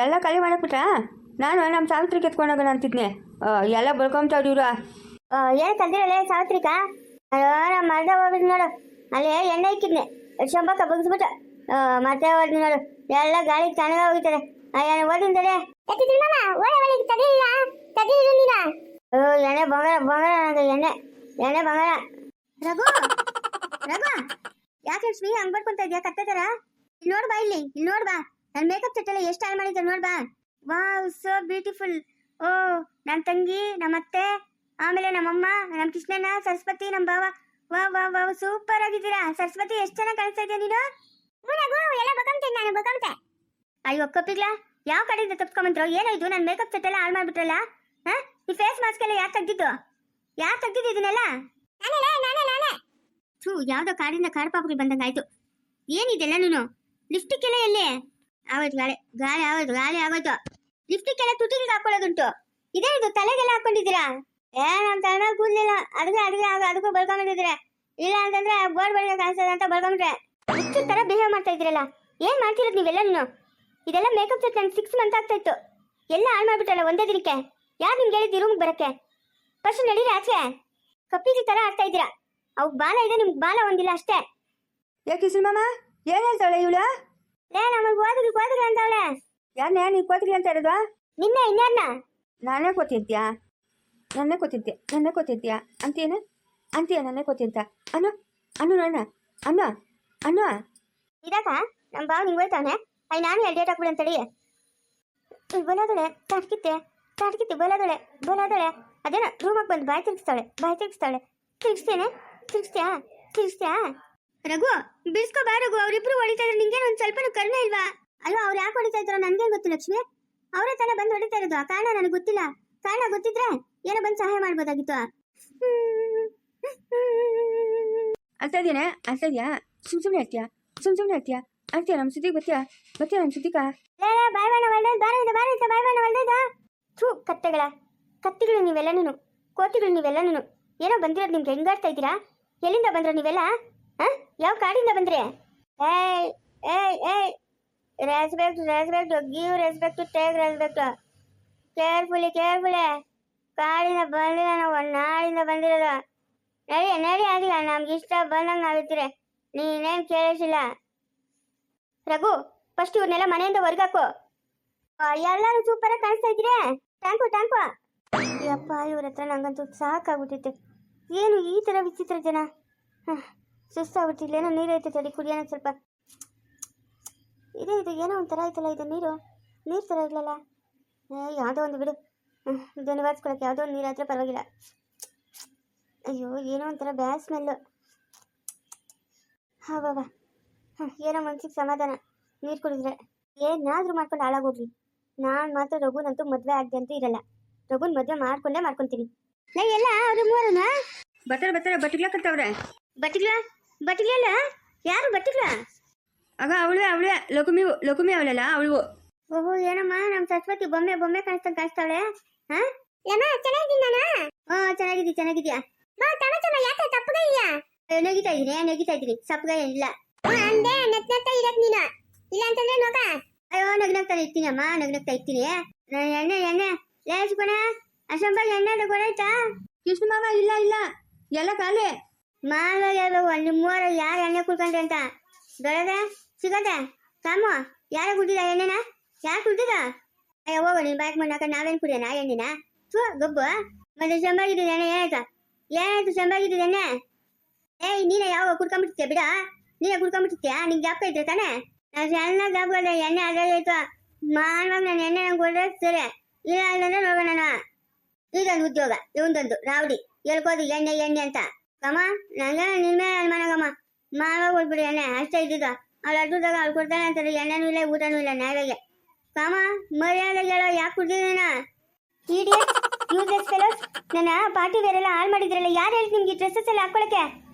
ಎಲ್ಲ ಖಾಲಿ ಮಾಡಕ್ಬಿಟ್ರಾ? ನಾನು ನಮ್ಮ ಸಾವಿತ್ರಿ ಕೆತ್ಕೊಂಡೋಗೋಣ ಅಂತಿದ್ನೆ. ಎಲ್ಲ ಬಳ್ಕೊಂತಾವ್ರಿ ಇವ್ರು. ಏನು ತಂದಿರಲ್ಲ ಸಾವಿತ್ರಿಕಾ? ಅಯ್ಯೋ ನಮ್ಮ ಮರ್ದ ಹೋಗ್ಬಿಟ್ಟು ನೋಡು, ಅಲ್ಲಿ ಎಣ್ಣೆ ಇಕ್ಕಿದ್ನೆ ಶಂಬಕ್ಕ ಬಗ್ಸ್ಬಿಟ್ಟು ಮತ್ತೆ ಹೋದ್ನಿ ನೋಡು, ಎಲ್ಲ ಗಾಳಿ ತಣ್ಣಗೆ ಹೋಗಿದ್ದಾರೆ. ಅಯ್ಯ ಓದಿಂದರೆ ಎಣ್ಣೆ ಬಂಗಾರ ಬಂಗಾರ ನನಗೆ ಎಣ್ಣೆ ಬಂಗಾರ. ರಘು ರಘು, ಯಾಕೆ ಲಕ್ಷ್ಮಿ ಹಂಗ್ ಬರ್ಕೊಂತ ಇದ್ಯಾ? ಕತ್ತೈತಾರ? ಇಲ್ಲಿ ನೋಡ್ಬಾ, ಇಲ್ಲಿ ನೋಡ್ಬಾ, ನನ್ನ ಮೇಕಪ್ ಸೆಟ್ ಎಲ್ಲ ಎಷ್ಟು ಹಾಳು ಮಾಡಿದ್ದೆ ನೋಡ್ಬಾ. Wow, so beautiful. ಓ, ನನ್ನ ತಂಗಿ, ನಮ್ಮ ಅತ್ತೆ, ಆಮೇಲೆ ನಮ್ಮಮ್ಮ, ನಮ್ಮ ಕೃಷ್ಣಣ್ಣ, ಸರಸ್ವತಿ, ನಮ್ಮ ಭಾವ. ವಾವ್ ವಾವ್ ವಾವ್, ಸೂಪರ್ ಆಗಿದ್ದೀರಾ. ಸರಸ್ವತಿ, ಎಷ್ಟು ಚೆನ್ನಾಗಿ ಕಾಣಿಸ್ತಾ ಇದೆಯಾ ನೀನು. ಎಲ್ಲ ಬಕಂತೆ. ಅಯ್ಯೋ ಕಪ್ಪಿಗ್ಲಾ, ಯಾವ ಕಡೆಯಿಂದ ತಪ್ಕೊಂಬಂದ್ರು? ಏನೋ ಇದು, ನನ್ನ ಮೇಕಪ್ ಸೆಟ್ ಎಲ್ಲ ಹಾಳು ಮಾಡ್ಬಿಟ್ರಲ್ಲ. ಈ ಫೇಸ್ ಮಾಸ್ಕ್ ಎಲ್ಲ ಯಾರು ತೆಗ್ದಿದ್ದು ಇದನ್ನೆಲ್ಲ? ಥೂ, ಯಾವ್ದೋ ಕಾಡಿಂದ ಕಾಡು ಪಾಪಗಳು ಬಂದಂಗೆ ಆಯ್ತು. ಏನಿದೆಲ್ಲ ನೀನು? ಲಿಫ್ಟಿಕ್ ಎಲ್ಲ ಎಲ್ಲಿ ಆಗೋಯ್ತು? ಗಾಳಿ ಆಗೋಯ್ತು. ಲಿಫ್ಟಿಕ್ ಎಲ್ಲ ತುಟಿಗೆ ಹಾಕೊಳ್ಳೋದುಂಟು. ಇದೇನಿದು ತಲೆಗೆಲ್ಲ ಹಾಕೊಂಡಿದ್ದೀರಾ? ನಮ್ಮ ತಲೆ ಕೂದಲಿಲ್ಲ, ಅದಕ್ಕೂ ಬಳ್ಕೊಂಬಿಟ್ಟಿದ್ರೆ. ಇಲ್ಲ ಅಂತಂದ್ರೆ ಬೋರ್ಡ್ ಬಳಿಗೆ ಕಾಣಿಸ್ತದೆ ಅಂತ ಬಳ್ಕೊಂಬಿಟ್ರೆ. ಹುಚ್ಚು ತರ ಬಿಹೇವ್ ಮಾಡ್ತಾ ಇದ್ರಲ್ಲ, ಏನ್ ಮಾಡ್ತಿರೋದು ನೀವೆಲ್ಲ? ನೀನು ಇದೆಲ್ಲ ಮೇಕಪ್ ಸೆಟ್ ನಂಗೆ 6 ಮಂತ್ ಆಗ್ತಾ ಇತ್ತು, ಎಲ್ಲ ಹಾಳು ಮಾಡ್ಬಿಟ್ರಲ್ಲ ಒಂದೇ ದಿನಕ್ಕೆ. ಯಾರು ನಿಮ್ಗೆ ಹೇಳಿದ್ದು ರೂಮ್ಗೆ ಬರಕ್ಕೆ? ಫಸ್ಟ್ ನಡೀರಿ ಆಚೆ. ಕಪ್ಪಿಜಿ ತರ ಆಡ್ತಾ ಇದ್ದೀರಾ. ಅವ್ ಬಾಲ ಇದೆ, ನಿಮ್ಗೆ ಬಾಲ ಒಂದಿಲ್ಲ ಅಷ್ಟೇ. ಯಾಕೆ ಮಾಮ, ಏನ್ ಹೇಳ್ತಾಳೆ ಇವಳು? ನಮಗೆ ಓದಿದ್ರು ಅಂತವಳೆ. ಯಾರನ್ನೇ ನೀನು ಕೋತಿಗೆ ಅಂತ ಇರೋದು? ನಿನ್ನೆ ಇನ್ಯಾರನ್ನ? ನಾನೇ ಕೋತಿದ್ಯಾ ಅಂತೀಯ? ನನ್ನೇ ಕೋತಿ ಅಂತ ಅನ್ನು ಇದಾಕ ನಮ್ಮ ಬಾವ್ ನಿಂಗೆ ಹೋಯ್ತಾವನೆ. ನಾನು ಡೇಟ್ ಹಾಕ್ಬಿಡು ಅಂತೇಳಿ ಬೋಲಾದಳೆ ತಾಟ್ಕಿತ್ತೆ ಬೋಲಾದಳೆ. ಅದೇನ ರೂಮಾಗ ಬಂದು ಬಾಯಿ ತಿರ್ಗಿಸ್ತಾಳೆ. ತಿರ್ಗಿಸ್ತೀಯಾ? ರಘು, ಬಿಡಿಸ್ಕೋ ಬಾ ರಘು. ಅವ್ರಿಬ್ರು ಹೊಡಿತಾ ಇದ್ರು, ನಿಂಗೇನು ಒಂದು ಸ್ವಲ್ಪನೂ ಕಡಿಮೆ ಇಲ್ವಾ? ಅಲ್ವಾ, ಅವ್ರು ಯಾಕೆ ಹೊಡಿತಾ ಇದ್ರು ನನ್ಗೇನು ಗೊತ್ತು ಲಕ್ಷ್ಮಿ. ಅವರೇ ತಾನೇ ಬಂದು ಹೊಡಿತಾ ಇರೋದು. ಆ ಕಾರಣ ನನಗೆ ಗೊತ್ತಿಲ್ಲ. ಕಾರಣ ಗೊತ್ತಿದ್ರೆ ಏನೋ ಬಂದು ಸಹಾಯ ಮಾಡ್ಬೋದಾಗಿತ್ತು. ಅಳ್ತಾ ಇದೆಯಾ? ಸುಮ್ಮನೆ ಆಗ್ತೀಯಾ? ನಮ್ಮ ಸುದ್ದಿಗೆ ಬರ್ತೀಯಾ ನಮ್ಮ ಸುದ್ದಿಗ? ಕತ್ತಿಗಳು ನೀವೆಲ್ಲ, ನೀನು ಕೋತಿಗಳು ನೀವೆಲ್ಲ. ನೀನು ಏನೋ ಬಂದಿರೋದು, ನಿಮ್ಗೆ ಹೆಂಗಾಡ್ತಾ ಇದ್ದೀರಾ? ಎಲ್ಲಿಂದ ಬಂದ್ರ ನೀವೆಲ್ಲ? ಯಾವ ಕಾಡಿಂದ ಬಂದ್ರಿ? Respect, give respect, take respect. Carefully. ಕಾಡಿಂದ ಬಂದಿಲ್ಲ ನಾವು, ನಾಡಿಂದ ಬಂದಿರೋದು. ನಡಿ ಆಗಿಲ್ಲ, ನಮ್ಗೆ ಇಷ್ಟ ಬಂದಂಗೆ ನಾವಿರ್ತೀರಿ, ನೀನೇನು ಕೇಳಿಸಿಲ್ಲ. ರಘು, ಫಸ್ಟ್ ಇವ್ರನ್ನೆಲ್ಲ ಮನೆಯಿಂದ ಹೊರ್ಗಾಕು. ಎಲ್ಲರೂ ಸೂಪರ್ ಆಗಿ ಕಾಣಿಸ್ತಾ ಇದ್ದೀರಿ. ಟ್ಯಾಂಕು. ಯಪ್ಪ, ಇವ್ರ ಹತ್ರ ನಂಗಂತೂ ಸಾಕಾಗ್ಬಿಟ್ಟೈತೆ. ಏನು ಈ ಥರ ವಿಚಿತ್ರ ಜನ. ಸುಸ್ತಾಗ್ಬಿಟ್ಟಿಲ್ಲ. ಏನೋ ನೀರು ಐತೆ, ತಡಿ ಕುಡಿಯೋಣ ಸ್ವಲ್ಪ. ಇದು ಏನೋ ಒಂಥರ ಐತಲ್ಲ, ಇದು ನೀರು ಥರ ಇರಲಿಲ್ಲ. ಯಾವುದೋ ಒಂದು ಬಿಡು, ಇದು ನಿವಾರಿಸ್ಕೊಳಕ್ಕೆ ಯಾವುದೋ ಒಂದು ನೀರು ಆದರೆ ಪರವಾಗಿಲ್ಲ. ಅಯ್ಯೋ, ಏನೋ ಒಂಥರ ಬ್ಯಾಡ್ ಸ್ಮೆಲ್ಲು. ಬಾಬಾ, ಏನೋ ಮನ್ಸಿಗೆ ಸಮಾಧಾನ ನೀರು ಕುಡಿದ್ರೆ. ಏನಾದರೂ ಮಾಡ್ಕೊಂಡು ಹಾಳಾಗೋಗ್ಲಿ. ನಾನು ಮಾತ್ರ ರಘುನಂತೂ ಮದುವೆ ಆಗದೆ ಅಂತೂ ಇರಲ್ಲ. ರಘುನ ಮದುವೆ ಮಾಡ್ಕೊತೀನಿ. ಎಲ್ಲ ಅವರು ಮೂರನ್ನ ಬರ್ತಾರೆ ಬಟ್ಟಿಗ್ಲಾಕತ್ತವ್ರೆ. ಬಟ್ಟಿಗ್ಲಲ್ಲ? ಯಾರು ಬಟ್ಟಿಗ್ಲ? ಆಗ ಅವಳೇ ಲಕುಮಿ ಅವಳಲ್ಲ ಅವಳು. ಓಹೋ, ಏನಮ್ಮ ನಮ್ಮ ಸರಸ್ವತಿ ಬೊಮ್ಮೆ ಕಾಣಿಸ್ತಾವಳೆ. ಚೆನ್ನಾಗಿದ್ದೀಯಾ? ನೆಗಿತಾ ಇದ್ದೀನಿ. ಸಪ್ಪಗ ಇಲ್ಲ. ಇಲ್ಲ ಅಂತಂದ್ರೆ ನೋಕ. ಅಯ್ಯೋ, ನಗ್ನಗ್ತಾ ಇರ್ತೀನಿ ಅಮ್ಮ, ನಗ್ನಗ್ತಾ ಇರ್ತೀನಿ. ಎಣ್ಣೆ ಲೇಸ್ಕೊಣ. ಅಶಂಬ ಎಣ್ಣೆ ತಗೊಳಾಯ್ತಾ? ಕೃಷ್ಣ ಮಾಮ, ಇಲ್ಲ ಎಲ್ಲ ಖಾಲಿ. ಹೇಳ್ಬೇಕು, ನಿಮ್ಮೂರ ಯಾರು ಎಣ್ಣೆ ಕುಡ್ಕೊಂಡ್ರೆ ಅಂತ ದೊಡ್ಡದೆ ಸಿಗತ್ತೆ. ಕಾಮು, ಯಾರು ಕುಡ್ದಿದ ಎಣ್ಣೆನ? ಯಾರು ಕುಡ್ದಿದ? ಅಯ್ಯೋ, ಹೋಗೋ ನೀನು ಬಾಯ್ಕ್ ಮಣ್ಣಾಕ. ನಾವೇನು ಕುಡಿಯೋಣ ಎಣ್ಣೆನ? ಗಬ್ಬು. ಮತ್ತೆ ಶಂಬಾಗಿದ್ದಿದ್ದು ಎಣ್ಣೆ ಏನಾಯ್ತು ಶಂಬಾಗಿದ್ದಿದ್ದು ಎಣ್ಣೆ? ನೀನೇ ಯಾವಾಗ ಕುಡ್ಕೊಂಬಿಟ್ಟಿದ್ಯಾ? ಬಿಡ, ನೀನೇ ಕುಡ್ಕೊಂಬಿಟ್ಟಿದ್ಯಾ? ನಿಂಗೆ ಜ್ಞಾಪಕ ಇದ್ರೆ ತಾನೆ? ನಾನು ಸಣ್ಣ ಜ್ಞಾಪಕ ಎಣ್ಣೆ ಅದಾಯ್ತು. ಮಾಡುವಾಗ ನಾನು ಎಣ್ಣೆ ನಂಗೆ ಕೊಡ್ರೆ ಸರಿ, ಇಲ್ಲ ಅಂತಂದ್ರೆ ನೋಡೋಣ. ಇದೊಂದು ಉದ್ಯೋಗ ಇವಂದೊಂದು ರಾವಡಿ ಹೇಳ್ಕೋದು ಎಣ್ಣೆ ಅಂತ. ಕಮ್ಮ, ನಂಗೆ ನಿನ್ನೆ ಮನಗಮ್ಮ ಮಾಡುವಾಗ ಕೊಟ್ಬಿಡಿ ಎಣ್ಣೆ ಅಷ್ಟೇ ಇದ್ದಿದ್ದು. ಅವ್ಳು ಅಡ್ಡದಾಗ ಅವ್ಳು ಕೊಡ್ತಾನೆ ಅಂತಾರೆ. ಎಣ್ಣೆನೂ ಇಲ್ಲ, ಊಟನೂ ಇಲ್ಲ ನ್ಯಾಯಗೆ. ಕಮ್ಮ, ಮರ್ಯಾದೆಗೆ ಹೇಳೋ, ಯಾಕೆ ಕುಡ್ದಿದ್ದೀನ? Idiot, useless fellows. ನನ್ನ ಪಾರ್ಟಿ ವೇರ್ ಎಲ್ಲ ಹಾಳು ಮಾಡಿದ್ರಲ್ಲ. ಯಾರು ಹೇಳಿ ನಿಮ್ಗೆ ಡ್ರೆಸ್ಸಸ್ ಎಲ್ಲ ಹಾಕೊಳಕ್ಕೆ?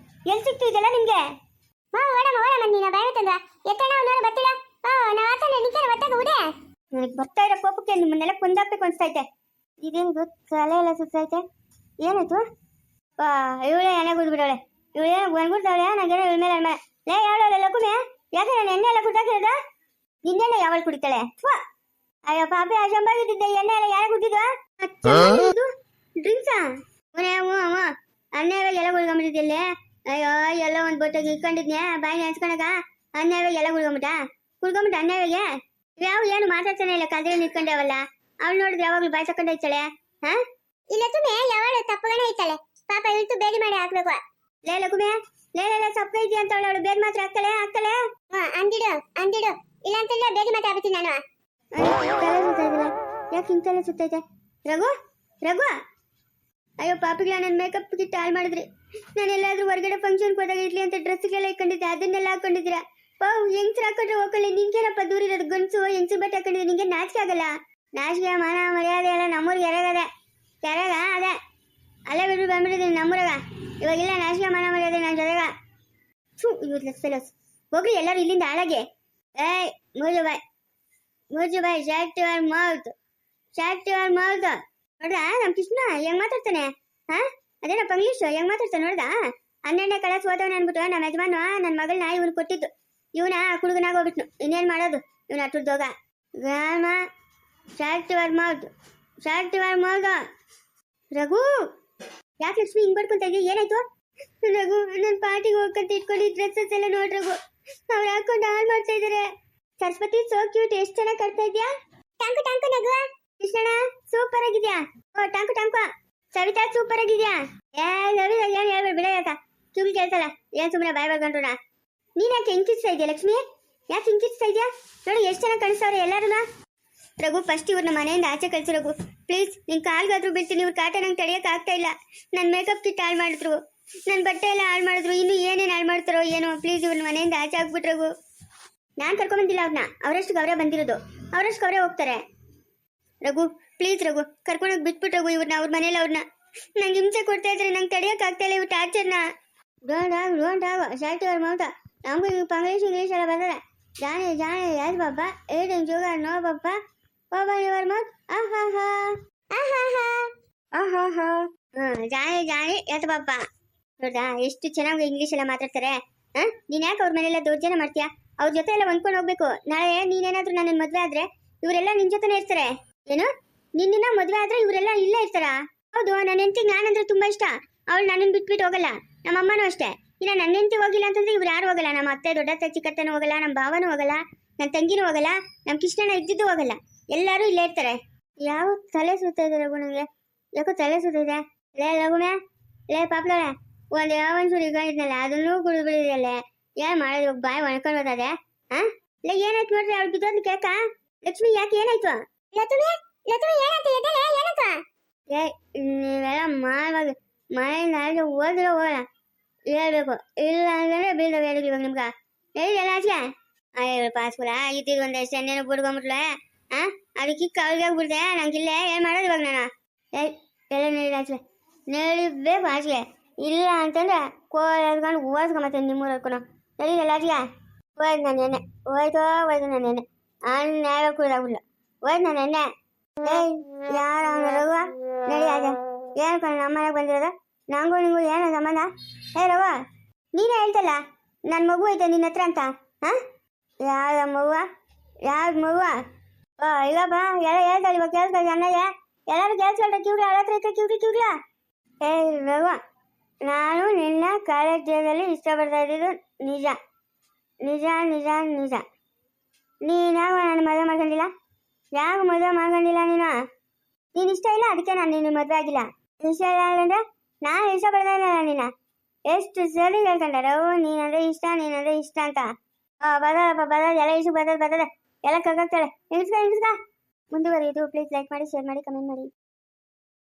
ಎಲ್ಲಿ ಸಿಕ್ತು ಇದೆಲ್ಲ ನಿಮ್ಗೆ? ನನಗೆ ಬರ್ತಾ ಇರೋ ಕೋಪಕ್ಕೆ ನಿಮ್ಮನ್ನೆಲ್ಲ ಕೊಂದಾಕ್ಬೇಕು ಅನ್ಸ್ತೈತೆ. ಇದೇನು ತಲೆ ಎಲ್ಲ ಸುತ್ತೈತೆ. ಏನಾಯ್ತು? ಇವಳೆ ಎಣ್ಣೆ ಕುಡ್ಬಿಡವಳೆ. ಇವಳೇ ಬಂದ್ಬಿಡ್ತಾವಳೆ. ನನಗೇನೋ ಇವಳ ಮೇಲೆ ಲೇ ಯಾವಳ ಲಕುಮೆ, ಯಾಕೆ ನಾನು ಎಣ್ಣೆ ಎಲ್ಲ ಕುಟ್ಟಾಕಿರೋದ? ನಿನ್ನೆಣ್ಣೆ ಯಾವಳು ಕುಡಿತಾಳೆ? ಅಯ್ಯೋ ಪಾಪಿ ಆ ಸಂಬಾಗಿದ್ದೆ ಎಣ್ಣೆ ಎಲ್ಲ ಯಾರು ಕುಟ್ಟಿದ್ವಾ ಡ್ರಿಂಕ್ಸಾ ಅನ್ಯಾಯವಾಗಿ ಎಲ್ಲ ಕುಡ್ಕೊಂಬಿಟ್ಟಿದ್ದಿಲ್ಲೇ ಅಯ್ಯೋ ಎಲ್ಲ ಒಂದ್ ಬೊಟ್ಟೆಗೆ ಇಟ್ಕೊಂಡಿದ್ನೆ ಬಾಯಿ ನೆನ್ಸ್ಕೊಳಕ ಅನ್ಯಾಯವಾಗಿ ಎಲ್ಲ ಕುಡ್ಕೊಂಬಿಟ್ಟು ಅನ್ಯಾಯವಾಗಿ ಯಾವ ಏನು ಮಾತಾಡ್ತಾನೆ ಇಲ್ಲ ಕಲ್ದ್ರೆ ನಿಂತ್ಕೊಂಡೇವಲ್ಲ ಅವಳು ನೋಡಿದ್ರೆ ಯಾವಾಗ್ಲೂ ಬಾಯಿ ತಕೊಂಡ ಇರ್ತಾಳೆ ಹಾ ಇಲ್ಲ ತುಮೆ ಯಾವಾಗಲೂ ತಪ್ಪಗಣೆ ಇರ್ತಾಳೆ ಪಾಪ ಇವತ್ತು ಬೇಡಿ ಮಾಡಿ ಹಾಕ್ಬೇಕು ಲೇ ಲಕುಮೆ ಲೇ ಸಪ್ಪ ಇದೆಯಾ ಅಂತ ಅವಳು ಬೇಗ ಮಾತ್ರ ಹಾಕ್ತಾಳೆ ಅಂದಿಡು ಇಲ್ಲ ಅಂತಂದ್ರೆ ಬೇಗ ಮಾತ್ರ ಆಗ್ತೀನಿ ನಾನು ತಲೆ ಸುತ್ತಾಯ್ತಲ್ಲ ಯಾಕೆ ಹಿಂಗ್ ತಲೆ ಸುತ್ತೈತೆ ರಘು ಅಯ್ಯೋ ಪಾಪಿಗಳ ನನ್ನ ಮೇಕಪ್ ಕಿಟ್ ಹಾಳು ಮಾಡಿದ್ರಿ ನಾನು ಎಲ್ಲಾದ್ರೂ ಹೊರಗಡೆ ಫಂಕ್ಷನ್ಗೆ ಹೋದಾಗ ಇರ್ಲಿ ಅಂತ ಡ್ರೆಸ್ಗೆಲ್ಲ ಇಟ್ಕೊಂಡಿದ್ದೆ ಅದನ್ನೆಲ್ಲ ಹಾಕೊಂಡಿದ್ದೀರಾ ಪಾವ್ ಹೆಂಗ್ಸ್ರು ಹಾಕೊಂಡ್ರೆ ಹೋಗಲ್ಲ ನಿಂಗೇನಪ್ಪ ದೂರ ಇರೋದು ಗಂಡಸು ಹೆಂಗ್ಸ್ರು ಬಟ್ಟೆ ಹಾಕೊಂಡಿದ್ರೆ ನಿಂಗೆ ನಾಚಿಕೆ ಆಗಲ್ಲ ನಾಚಿಕೆ ಮಾನ ಮರ್ಯಾದೆ ಎಲ್ಲ ನಮ್ಮೂರಿಗೆ ಕೆರಗ ಅದೇ ಅಲ್ಲೇ ಬಿಟ್ಟು ಬಂದ್ಬಿಟ್ಟಿದ್ದೀನಿ ನಮ್ಮೂರಾಗ ಇವಾಗಿಲ್ಲ ನಾಚಿಕೆ ಮಾನ ಮರ್ಯಾದೆ ನನ್ನ ಜೊತೆಗ ಯೂಸ್ಲೆಸ್ ಫೆಲೋಸ್ ಹೋಗ್ರಿ ಎಲ್ಲರೂ ಇಲ್ಲಿಂದ ಹಾಳಾಗೆ ಏಯ್ ಮುರ್ಜು ಬಾಯ್ ಶಾಟ್ ಯುವರ್ ಮೌತ್ ನೋಡ್ದ ನಮ್ ಕೃಷ್ಣ ಹೆಂಗ್ ಮಾತಾಡ್ತಾನೆ ಹಾ ಅದೇನಪ್ಪ ಇಂಗ್ಲೀಷ್ ಹೆಂಗ್ ಮಾತಾಡ್ತಾನೆ ನೋಡ್ದ 12ನೇ ಕ್ಲಾಸ್ ಓದವನ ಅನ್ಬಿಟ್ಟು ನಮ್ಮ ಯಜಮಾನ ನನ್ನ ಮಗಳನ್ನ ಇವನು ಕೊಟ್ಟಿದ್ದು ಇವನ ಕುಡುಗನಾಗ ಹೋಗ್ಬಿಟ್ನು ಇನ್ನೇನ್ ಮಾಡೋದು ಇವನ ಅಟ್ಟುದೋಗ ಗ್ರಾಮ ಶಾಟ್ ಯುವರ್ ಮೌತ್ ರಘು ಯಾಕೆ ಲಕ್ಷ್ಮಿ ಹಿಂಗ್ ಬಡ್ಕೊಂತ ಇದೀಯ ಏನಾಯ್ತು ರಘು ನನ್ನ ಪಾರ್ಟಿಗೆ ಹೋಗ್ಕಂತ ಇಟ್ಕೊಂಡು ಡ್ರೆಸ್ಸಸ್ ಎಲ್ಲ ನೋಡ್ ರಘು ಅವ್ರು ಹಾಕೊಂಡು ಹಾಳು ಮಾಡ್ತಾ ಇದಾರೆ ಸರಸ್ವತಿ ಸೋ ಕ್ಯೂಟ್ ಎಷ್ಟು ಚೆನ್ನಾಗಿ ಕಟ್ತಾ ಇದ್ಯಾ ಟ್ಯಾಂಕು ನಗು ಕೃಷ್ಣಣ್ಣ ಸೂಪರ್ ಆಗಿದ್ಯಾ ಓ ಟ್ಯಾಂಕು ಸವಿತಾ ಸೂಪರ್ ಆಗಿದ್ಯಾ ಸವಿತಾ ಏನ್ ಹೇಳ್ಬೇಡ ಬಿಡಕ್ಕ ಕಿವಿ ಕೇಳ್ತಲ್ಲ ಏನ್ ಸುಮ್ಮನೆ ಬಾಯ್ ಬರ್ಕೊಂಡ್ರುಣ ನೀನ್ ಯಾಕೆ ಹಿಂಕಿಸ್ತಾ ಇದೆಯಾ ಲಕ್ಷ್ಮಿ ಯಾಕೆ ಹಿಂಕಿಸ್ತಾ ಇದೆಯಾ ನೋಡಿ ಎಷ್ಟು ಚೆನ್ನಾಗಿ ಕಾಣಿಸ್ತವ್ರೆ ಎಲ್ಲರೂ ರಘು ಫಸ್ಟ್ ಇವ್ರನ್ನ ಮನೆಯಿಂದ ಆಚೆ ಕಳ್ಸಿ ರಘು ಪ್ಲೀಸ್ ನಿನ್ ಕಾಲ್ಗಾದ್ರೂ ಬಿಡ್ತೀನಿ ಇವ್ರ ಕಾಟ ನಂಗೆ ತಡೆಯಕ್ ಆಗ್ತಾ ಇಲ್ಲ ನನ್ನ ಮೇಕಪ್ ಕಿಟ್ ಹಾಳು ಮಾಡಿದ್ರು ನನ್ನ ಬಟ್ಟೆ ಎಲ್ಲ ಹಾಳು ಮಾಡಿದ್ರು ಇನ್ನು ಏನೇನು ಹಾಳು ಮಾಡ್ತಾರೋ ಏನೋ ಪ್ಲೀಸ್ ಇವ್ರನ್ನ ಮನೆಯಿಂದ ಆಚೆ ಹಾಕ್ಬಿಟ್ರು ರಘು ನಾನು ಕರ್ಕೊಂಬಂದಿಲ್ಲ ಅವ್ರನ್ನ ಅವರಷ್ಟು ಅವರೇ ಬಂದಿರೋದು ಅವರಷ್ಟು ಅವರೇ ಹೋಗ್ತಾರೆ ರಘು ಪ್ಲೀಸ್ ರಘು ಕರ್ಕೊಂಡೋಗಿ ಬಿಟ್ಬಿಟ್ಟು ರಘು ಇವ್ರನ್ನ ಅವ್ರ ಮನೇಲಿ ಅವ್ರನ್ನ ನಂಗೆ ಹಿಂಸೆ ಕೊಡ್ತಾ ಇದ್ರೆ ನಂಗೆ ತಡೆಯಕ್ ಆಗ್ತಾ ಇಲ್ಲ ಇವ್ರ ಟಾರ್ಚರ್ನ ಡೋಂಟ್ ಆಗೋ ಶಾರ್ಟ್ ಅವ್ರ ಮೌತ ನಮಗೂ ಇಂಗ್ಲೀಷ್ ಎಲ್ಲ ಬರ್ತದೆ ಜಾನೆ ಯಾರು ಪಾಪ ಏಟನ್ ಜೋಗ ನೋ ಪಾಪ ಪಾಪ ಯುವರ್ ಮೌತ್ ಆಹಾ ಜಾನೆ ಯಾತ ಪಾಪ ನೋಡ್ದಾ ಎಷ್ಟು ಚೆನ್ನಾಗಿ ಇಂಗ್ಲೀಷ್ ಎಲ್ಲ ಮಾತಾಡ್ತಾರೆ ನೀನ್ ಯಾಕೆ ಅವ್ರ ಮನೆಯಲ್ಲ ದೌರ್ಜನ್ಯ ಮಾಡ್ತೀಯಾ ಅವ್ರ ಜೊತೆ ಎಲ್ಲ ಹೊಂದ್ಕೊಂಡು ಹೋಗ್ಬೇಕು ನಾಳೆ ನೀನೇನಾದ್ರೂ ನನ್ನ ಮದ್ವೆ ಆದ್ರೆ ಇವರೆಲ್ಲ ನಿನ್ ಜೊತೆನೆ ಇರ್ತಾರೆ ಏನು ನಿನ್ನ ಮದ್ವೆ ಆದ್ರೆ ಇವರೆಲ್ಲ ಇಲ್ಲೇ ಇರ್ತಾರ ಹೌದು ನನ್ನ ಹೆಂಡತಿಗೆ ನಾನಂದ್ರೆ ತುಂಬಾ ಇಷ್ಟ ಅವಳು ನನ್ನನ್ನು ಬಿಟ್ಬಿಟ್ಟು ಹೋಗಲ್ಲ ನಮ್ಮ ಅಮ್ಮನೂ ಅಷ್ಟೇ ಇನ್ನ ನನ್ನ ಹೆಂಡತಿ ಹೋಗಿಲ್ಲ ಅಂತಂದ್ರೆ ಇವ್ರು ಯಾರು ಹೋಗಲ್ಲ ನಮ್ಮ ಅತ್ತೆ ದೊಡ್ಡತ್ತೆ ಚಿಕ್ಕತ್ತನೂ ಹೋಗಲ್ಲ ನಮ್ಮ ಭಾವನೂ ಹೋಗಲ್ಲ ನನ್ನ ತಂಗಿನೂ ಹೋಗಲ್ಲ ನಮ್ಮ ಕೃಷ್ಣನ ಇದ್ದಿದ್ದು ಹೋಗಲ್ಲ ಎಲ್ಲರೂ ಇಲ್ಲೇ ಇರ್ತಾರೆ ಯಾವ ತಲೆ ಸುತ್ತ ಇದೆ ರಘು ನಂಗೆ ಯಾಕೋ ತಲೆ ಸುತ್ತ ಇದೆ ಲೇ ರಘುಮೆ ಲೇ ಪಾಪ್ಲಳೆ ಒಂದ್ ಯಾವನ್ಸೂರು ಇದ್ನಲ್ಲ ಅದನ್ನೂ ಕುಡಿದು ಬಿಡಿದಲ್ಲ ಏನ್ ಮಾಡೋದು ಬಾಯಿ ಒಣ್ಕೊಂಡು ಹೋದದೆ ಲೇ ಏನಾಯ್ತು ನೋಡ್ರಿ ಅವ್ಳು ಬಿದ್ದೋದ್ ಕೇಕ ಲಕ್ಷ್ಮಿ ಯಾಕೆ ಏನಾಯ್ತು ಏ ನೀವೆಲ್ಲ ಮಾಡುವಾಗ ಮನೆಯಿಂದ ಹೋದ್ರೆ ಹೋಗೋಣ ಹೇಳ್ಬೇಕು ಇಲ್ಲ ಅಂದ್ರೆ ಬೀಳ್ದವ ಹೇಳಿದ್ವಿ ಇವಾಗ ನಿಮ್ಗ ಹೇಳಿದಲ್ಲ ಆಚೆ ಅಯ್ಯೋ ಪಾಸ್ಕೂಲ ಇದ್ದಿದ್ದು ಒಂದಷ್ಟು ಎಣ್ಣೆನ ಬಿಡ್ಕೊಂಬಿಟ್ಲೆ ಅದಕ್ಕೆ ಕಿಕ್ಕ ಅವ್ರಿಗೆ ಬಿಡ್ದೆ ನಂಗಿಲ್ಲೇ ಏನ್ ಮಾಡೋದು ಇವಾಗ ನಾನು ಎಲ್ಲ ನೀಡಿ ಆಚೆ ನಡಿಬೇಕು ಆಚೆ ಇಲ್ಲ ಅಂತಂದ್ರೆ ಕೋಲ್ ಎದ್ಕೊಂಡು ಓದ್ಕೊಂಬತ್ತೇನೆ ನಿಮ್ಮೂರು ಹರ್ಕೊಂಡು ನಡೀನಲ್ಲ ಆಚೆಗೆ ಹೋಯ್ತು ನಾನು ಎಣ್ಣೆ ಹೋಯ್ತು ನಾನು ಎಣ್ಣೆ ನ್ಯಾಯ ಕುಡ್ದಾಗ್ಬಿಡ್ಲ ಹೋಯ್ತು ನಾನು ಎಣ್ಣೆ ಏಯ್ ಯಾರ ರಘು ನಡಿ ಆಚೆ ಏನು ಕಣ ನಮ್ಮ ಮನೆಗೆ ಬಂದಿರೋದು ನಂಗೂ ನಿಂಗೂ ಏನೋ ಸಂಬಂಧ ಏ ರಘು ನೀನೇ ಹೇಳ್ತಲ್ಲ ನನ್ನ ಮಗು ಐತೆ ನಿನ್ನ ಹತ್ರ ಅಂತ ಯಾವ್ದ ಮಗುವ ಇಲ್ಲಪ್ಪ ಎಲ್ಲ ಹೇಳ್ತಾಳೆ ಇವಾಗ ಕೇಳಿಸ್ಕೊಳ್ಳಿ ಅನ್ನಗೆ ಎಲ್ಲರೂ ಕೇಳಿಸ್ಕೊಳ್ರೆ ಕಿವ್ರಿ ಅವಳ ಹತ್ರ ಇಕ್ಕ ಕಿವ್ರಿ ಏ ರಘು ನಾನು ನಿನ್ನ ಕಾಲೇಜ್ ಡೇದಲ್ಲಿ ಇಷ್ಟಪಡ್ತಾ ಇದ್ದಿದ್ದು ನಿಜ ನೀನು ಯಾವ ನಾನು ಮದುವೆ ಮಾಡ್ಕೊಂಡಿಲ್ಲ ಯಾವ ಮದುವೆ ಮಾಡ್ಕೊಂಡಿಲ್ಲ ನೀನು ಇಷ್ಟ ಇಲ್ಲ ಅದಕ್ಕೆ ನಾನು ನಿನ್ನ ಮದುವೆ ಆಗಿಲ್ಲ ಇಷ್ಟ ಇಲ್ಲ ಅಂದ್ರೆ ನಾನು ಇಷ್ಟಪಡ್ತಾ ಇಲ್ಲ ನಿನ್ನ ಎಷ್ಟು ಸರಿ ಹೇಳ್ಕೊಂಡೆ ರಘು ನೀನಂದ್ರೆ ಇಷ್ಟ ಅಂತ ಬದಲಪ್ಪ ಎಲ್ಲ ಇಷ್ಟು ಬದಲ್ ಎಲ್ಲ ಕಗ್ಗಾಗ್ತಾಳೆ ನಿಲ್ಸ್ಕ ಮುಂದುವರಿಯೋದು ಪ್ಲೀಸ್ ಲೈಕ್ ಮಾಡಿ ಶೇರ್ ಮಾಡಿ ಕಮೆಂಟ್ ಮಾಡಿ